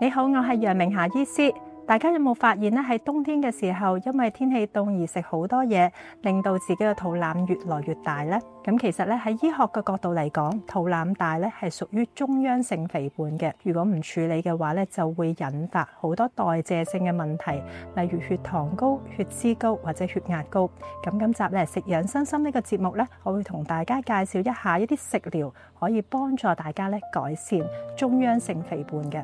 你好，我係楊明霞醫師。大家有冇發現咧？喺冬天嘅時候，因為天氣凍而食好多嘢，令到自己嘅肚腩越來越大呢？咁其實咧喺醫學嘅角度嚟講，肚腩大咧係屬於中央性肥胖嘅。如果唔處理嘅話咧，就會引發好多代謝性嘅問題，例如血糖高、血脂高或者血壓高。咁今集咧食養生心呢個節目咧，我會同大家介紹一下一啲食療可以幫助大家咧改善中央性肥胖嘅。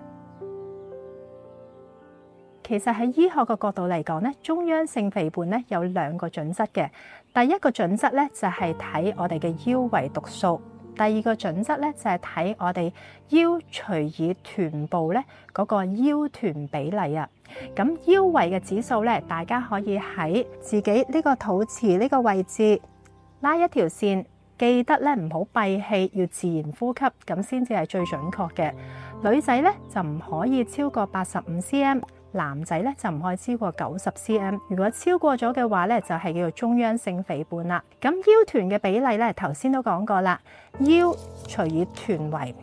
其實喺醫學嘅角度嚟講咧，中央性肥胖咧有兩個準則嘅。第一個準則咧就係睇我哋嘅腰圍度數，第二個準則咧就係睇我哋腰除以臀部咧嗰個腰臀比例啊。咁腰圍嘅指數咧，大家可以喺自己呢個肚臍呢個位置拉一條線，記得咧唔好閉氣，要自然呼吸，咁先至係最準確嘅。女仔咧就唔可以超過85cm。男仔咧就唔可以超過90cm， 如果超過咗嘅話咧，就係叫做中央性肥胖啦。咁腰臀嘅比例咧，頭先都講過啦，腰除以臀圍，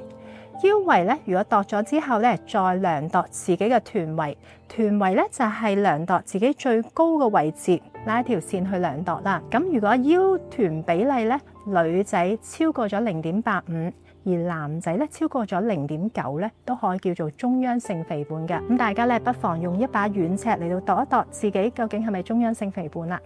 腰圍咧如果度咗之後咧，再量度自己嘅臀圍，臀圍咧就係量度自己最高嘅位置，拉一條線去量度啦。咁如果腰臀比例咧，女仔超過咗0.85。而男仔咧超過咗0.9咧，都可以叫做中央性肥胖嘅。咁大家咧不妨用一把軟尺嚟到度一度自己究竟係咪中央性肥胖啦。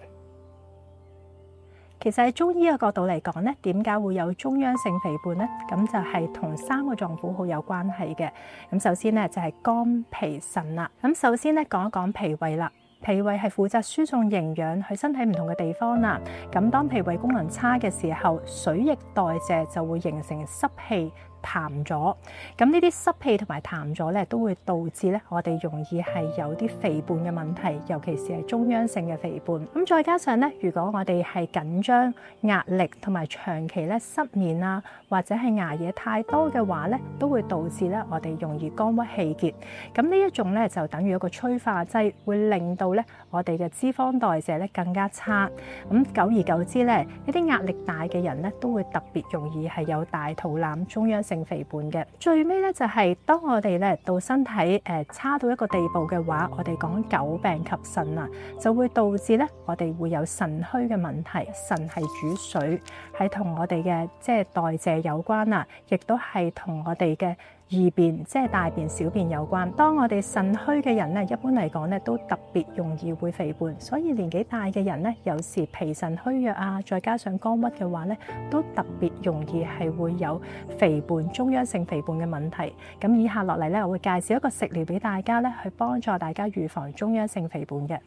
其實喺中醫嘅角度嚟講咧，點解會有中央性肥胖呢？咁就係同3個臟腑好有關係嘅。咁首先咧就係肝脾腎啦。咁首先咧講一講脾胃啦。脾胃係負責輸送營養去身體唔同嘅地方啦。咁當脾胃功能差嘅時候，水液代謝就會形成濕氣、痰咗。咁呢啲濕氣同埋痰咗咧，都會導致咧我哋容易係有啲肥胖嘅問題，尤其是係中央性嘅肥胖。咁再加上咧，如果我哋係緊張、壓力同埋長期咧失眠啊，或者係捱夜太多嘅話咧，都會導致咧我哋容易肝鬱氣結。咁呢一種咧就等於一個催化劑，會令到咧我哋嘅脂肪代謝咧更加差。咁久而久之咧，一啲壓力大嘅人咧都會特別容易係有大肚腩、中央性肥胖嘅。最尾咧就係當我哋咧到身體差到一個地步嘅話，我哋講久病及腎啊，就會導致咧我哋會有腎虛嘅問題。腎係主水，係同我哋嘅即係代謝有關啊，亦都係同我哋嘅二便即係大便、小便有關。當我哋腎虛嘅人咧，一般嚟講咧都特別容易會肥胖，所以年紀大嘅人咧，有時脾腎虛弱啊，再加上肝鬱嘅話咧，都特別容易係會有肥胖、中央性肥胖嘅問題。咁以下落嚟咧，我會介紹一個食療俾大家咧，去幫助大家預防中央性肥胖嘅。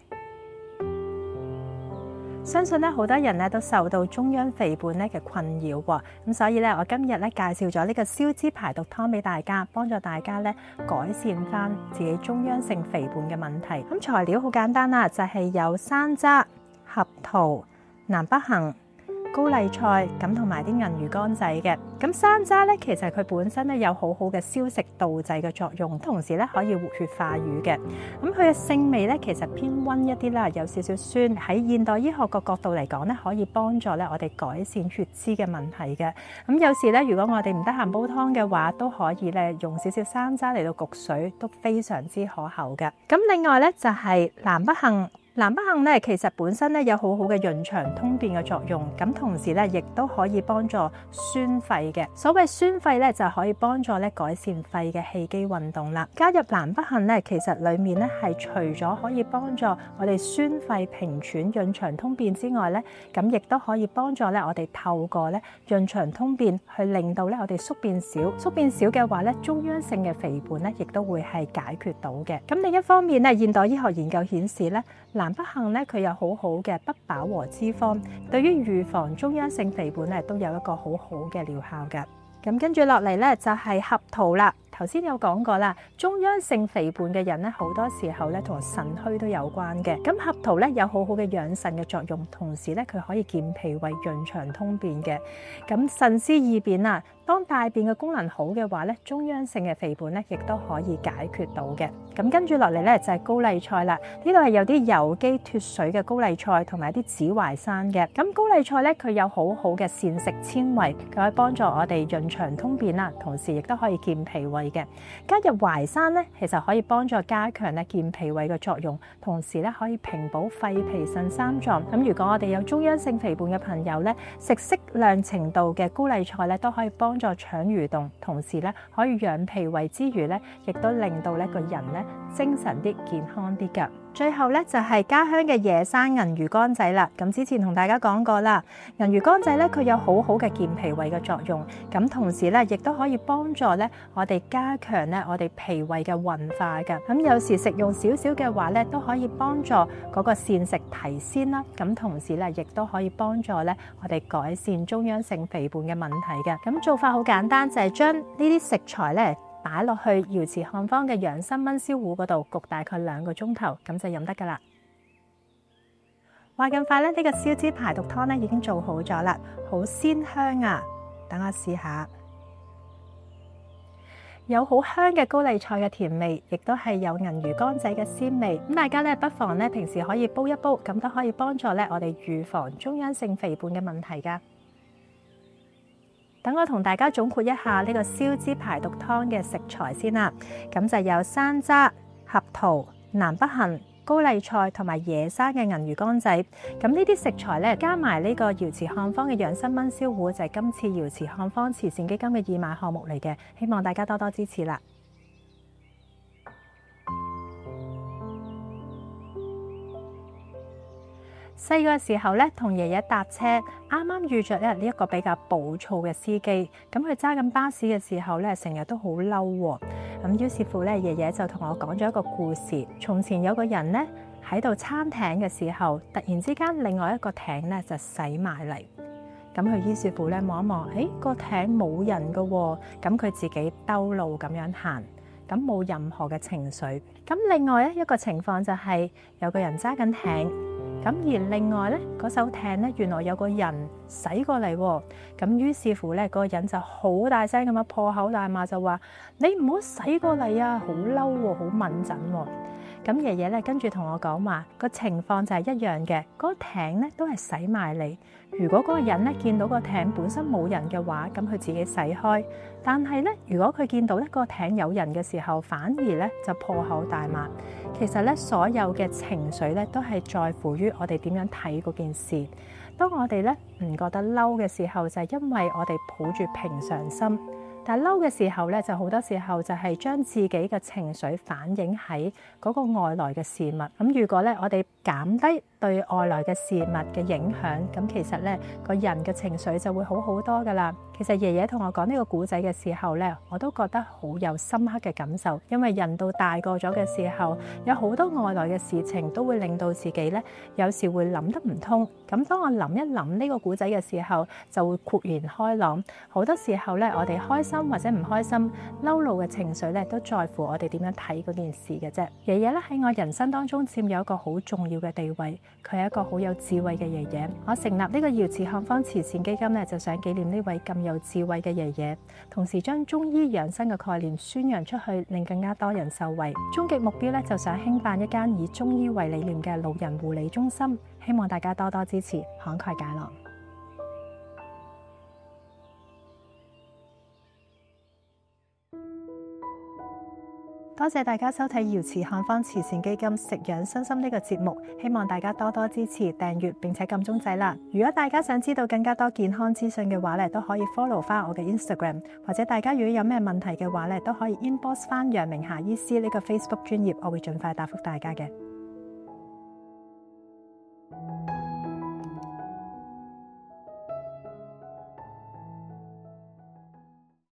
相信咧好多人咧都受到中央肥胖咧嘅困擾喎，咁所以咧我今日咧介紹咗呢個消脂排毒湯俾大家，幫助大家咧改善翻自己中央性肥胖嘅問題。咁材料好簡單啦，就係有山楂、合桃、南北杏、高麗菜咁同埋啲銀魚乾仔嘅。咁山楂咧，其實佢本身咧有好好嘅消食導滯嘅作用，同時咧可以活血化瘀嘅。咁佢嘅性味咧其實偏溫一啲啦，有少少酸。喺現代醫學個角度嚟講咧，可以幫助咧我哋改善血脂嘅問題嘅。咁有時咧，如果我哋唔得閒煲湯嘅話，都可以咧用少少山楂嚟到焗水，都非常之可口嘅。咁另外咧就係南北杏。南北杏咧，其實本身咧有好好嘅潤腸通便嘅作用，咁同時咧亦都可以幫助宣肺嘅。所謂宣肺咧，就可以幫助咧改善肺嘅氣機運動啦。加入南北杏咧，其實裡面咧係除咗可以幫助我哋宣肺平喘、潤腸通便之外咧，咁亦都可以幫助咧我哋透過咧潤腸通便去令到咧我哋宿便少。宿便少嘅話咧，中央性嘅肥胖咧亦都會係解決到嘅。咁另一方面咧，現代醫學研究顯示咧，南北杏咧，佢有好好嘅不飽和脂肪，對於預防中央性肥胖咧，都有一個好好嘅療效嘅。咁跟住落嚟咧，就係合桃啦。頭先有講過啦，中央性肥胖嘅人咧，好多時候咧同腎虛都有關嘅。咁合桃咧有好好嘅養腎嘅作用，同時咧佢可以健脾胃、潤腸通便嘅。咁腎絲二便啊，當大便嘅功能好嘅話咧，中央性嘅肥胖咧亦都可以解決到嘅。咁跟住落嚟咧就係高麗菜啦，呢度係有啲有機脫水嘅高麗菜同埋一啲紫淮山嘅。咁高麗菜咧佢有好好嘅膳食纖維，佢可以幫助我哋潤腸通便啦，同時亦都可以健脾胃。類嘅。加入淮山咧，其實可以幫助加強咧健脾胃嘅作用，同時咧可以平補肺脾腎三臟。咁如果我哋有中央性肥胖嘅朋友咧，食適量程度嘅高麗菜咧，都可以幫助腸蠕動，同時咧可以養脾胃之餘咧，亦都令到呢個人咧精神啲、健康啲㗎。最後咧就係家鄉嘅野生銀魚乾仔啦。咁之前同大家講過啦，銀魚乾仔咧佢有好好嘅健脾胃嘅作用，咁同時咧亦都可以幫助咧我哋加強咧我哋脾胃嘅運化㗎。咁有時食用少少嘅話咧，都可以幫助嗰個膳食提鮮啦。咁同時咧亦都可以幫助咧我哋改善中央性肥胖嘅問題嘅。咁做法好簡單，就係將呢啲食材咧擺落去瑤池漢方嘅養生燜燒壺嗰度焗大概2個鐘頭，咁就飲得噶啦。話咁快咧，呢個燒脂排毒湯咧已經做好咗啦，好鮮香啊！等我試下，有好香嘅高麗菜嘅甜味，亦都係有銀魚乾仔嘅鮮味。咁大家咧不妨咧平時可以煲一煲，咁都可以幫助咧我哋預防中央性肥胖嘅問題噶。等我同大家總括一下呢個燒脂排毒湯嘅食材先啦。咁就有山楂、合桃、南北杏、高麗菜同埋野生嘅銀魚乾仔。咁呢啲食材咧，加埋呢個瑤池漢方嘅養生燜燒壺，就係今次瑤池漢方慈善基金嘅義賣項目嚟嘅。希望大家多多支持啦。細個時候咧，同爺爺搭車，啱啱遇着呢一個比較暴躁嘅司機。咁佢揸緊巴士嘅時候咧，成日都好嬲喎。咁於是乎咧，爺爺就同我講咗一個故事。從前有個人咧喺度撐艇嘅時候，突然之間另外一個艇咧就駛埋嚟。咁佢於是乎咧望一望，個艇冇人噶喎。咁佢自己兜路咁樣行，咁冇任何嘅情緒。咁另外一個情況就係有個人揸緊艇。咁而另外咧，嗰艘艇咧，原來有個人駛過嚟喎。咁於是乎咧，嗰個人就好大聲咁樣破口大罵，就話：你唔好駛過嚟啊！好嬲喎，好敏陣喎。咁爺爺咧跟住同我講話，個情況就係一樣嘅，嗰個艇咧都係駛埋嚟。如果嗰個人咧見到個艇本身冇人嘅話，咁佢自己駛開。但係咧，如果佢見到咧個艇有人嘅時候，反而咧就破口大罵。其實咧，所有嘅情緒咧都係在乎於我哋點樣睇嗰件事。當我哋咧唔覺得嬲嘅時候，就係因為我哋抱住平常心。但係嬲嘅時候咧，就好多時候就係將自己嘅情緒反映喺嗰個外來嘅事物。咁如果咧我哋減低對外來嘅事物嘅影響，咁其實咧個人嘅情緒就會好好多噶啦。其實爺爺同我講呢個故仔嘅時候咧，我都覺得好有深刻嘅感受，因為人到大個咗嘅時候，有好多外來嘅事情都會令到自己咧有時會諗得唔通。咁當我諗一諗呢個故仔嘅時候，就會豁然開朗。好多時候咧，我哋開心或者唔開心、嬲怒嘅情緒咧，都在乎我哋點樣睇嗰件事嘅啫。爺爺咧喺我人生當中佔有一個好重要嘅地位，佢係一個好有智慧嘅爺爺。我成立呢個瑤池漢方慈善基金咧，就想紀念呢位咁有智慧嘅爺爺，同時將中醫養生嘅概念宣揚出去，令更加多人受惠。終極目標咧，就想興辦一間以中醫為理念嘅老人護理中心，希望大家多多支持，慷慨解囊。多謝大家收睇瑤池漢方慈善基金食養身心呢個節目，希望大家多多支持、訂閱並且撳鐘仔啦。如果大家想知道更加多健康資訊嘅話咧，都可以 follow 翻我嘅 Instagram， 或者大家如果有咩問題嘅話咧，都可以 inbox 翻楊明霞醫師呢個 Facebook 專頁，我會盡快答覆大家嘅。